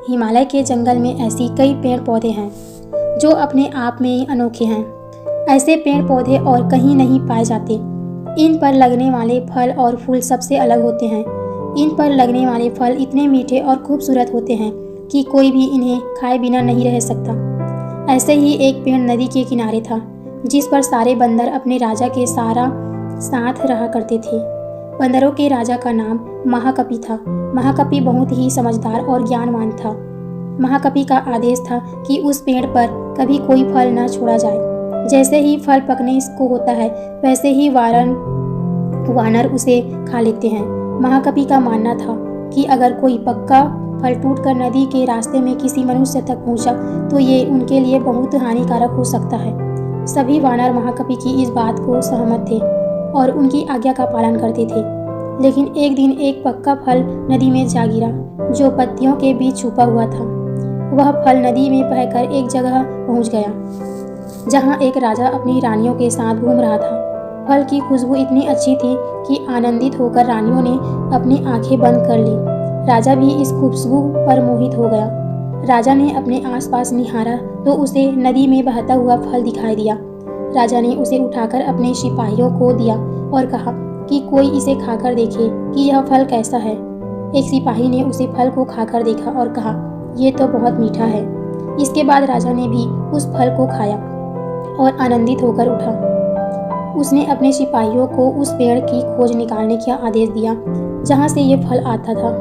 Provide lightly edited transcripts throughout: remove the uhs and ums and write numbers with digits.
हिमालय के जंगल में ऐसी कई पेड़ पौधे हैं जो अपने आप में ही अनोखे हैं। ऐसे पेड़ पौधे और कहीं नहीं पाए जाते। इन पर लगने वाले फल और फूल सबसे अलग होते हैं। इन पर लगने वाले फल इतने मीठे और खूबसूरत होते हैं कि कोई भी इन्हें खाए बिना नहीं रह सकता। ऐसे ही एक पेड़ नदी के किनारे था, जिस पर सारे बंदर अपने राजा के साथ रहा करते थे। बंदरों के राजा का नाम महाकपि था। महाकपि बहुत ही समझदार और ज्ञानवान था। महाकपि का आदेश था कि उस पेड़ पर कभी कोई फल न छोड़ा जाए। जैसे ही फल पकने को होता है, वैसे ही वानर उसे खा लेते हैं। महाकपि का मानना था कि अगर कोई पक्का फल टूटकर नदी के रास्ते में किसी मनुष्य तक पहुंचा तो ये उनके लिए बहुत हानिकारक हो सकता है। सभी वानर महाकपि की इस बात को सहमत थे और उनकी आज्ञा का पालन करते थे। लेकिन एक दिन एक पक्का फल नदी में जा गिरा, जो पत्तियों के बीच छुपा हुआ था। वह फल नदी में बहकर एक जगह पहुंच गया, जहां एक राजा अपनी रानियों के साथ घूम रहा था। फल की खुशबू इतनी अच्छी थी कि आनंदित होकर रानियों ने अपनी आंखें बंद कर ली। राजा भी इस खुशबू पर मोहित हो गया। राजा ने अपने आसपास निहारा तो उसे नदी में बहता हुआ फल दिखाई दिया। राजा ने उसे उठाकर अपने सिपाहियों को दिया और कहा कि कोई इसे खाकर देखे कि यह फल कैसा है। एक सिपाही ने उसे फल को खाकर देखा और कहा, यह तो बहुत मीठा है। इसके बाद राजा ने भी उस फल को खाया और आनंदित होकर उठा। उसने अपने सिपाहियों को उस पेड़ की खोज निकालने का आदेश दिया जहाँ से ये फल आता था।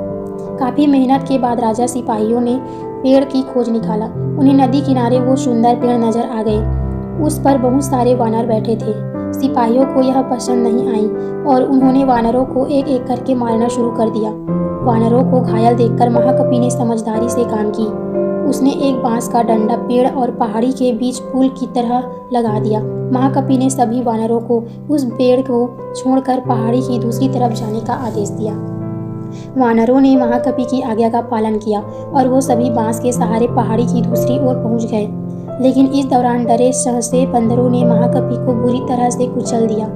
काफ़ी मेहनत के बाद राजा सिपाहियों ने पेड़ की खोज निकाला। उन्हें नदी किनारे वो सुंदर पेड़ नजर आ गए। उस पर बहुत सारे वानर बैठे थे। सिपाहियों को यह पसंद नहीं आई और उन्होंने वानरों को एक एक करके मारना शुरू कर दिया। वानरों को घायल देखकर महाकपि ने समझदारी से काम की। उसने एक बांस का डंडा पेड़ और पहाड़ी के बीच पुल की तरह लगा दिया। महाकपि ने सभी वानरों को उस पेड़ को छोड़कर पहाड़ी की दूसरी तरफ जाने का आदेश दिया। वानरों ने महाकपि की आज्ञा का पालन किया और वो सभी बांस के सहारे पहाड़ी की दूसरी ओर पहुंच गए। लेकिन इस दौरान डरे सहसे बंदरों ने महाकपि को बुरी तरह से कुचल दिया।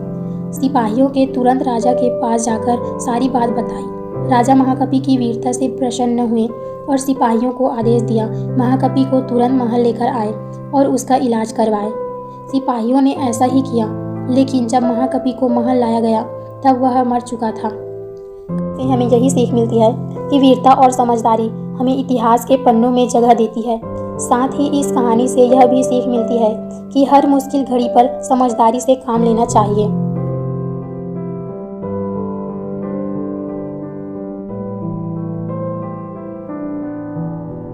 सिपाहियों के तुरंत राजा के पास जाकर सारी बात बताई। राजा महाकपि की वीरता से प्रसन्न हुए और सिपाहियों को आदेश दिया महाकपि को तुरंत महल लेकर आए और उसका इलाज करवाए। सिपाहियों ने ऐसा ही किया, लेकिन जब महाकपि को महल लाया गया तब वह मर चुका था। हमें यही सीख मिलती है कि वीरता और समझदारी हमें इतिहास के पन्नों में जगह देती है। साथ ही इस कहानी से यह भी सीख मिलती है कि हर मुश्किल घड़ी पर समझदारी से काम लेना चाहिए।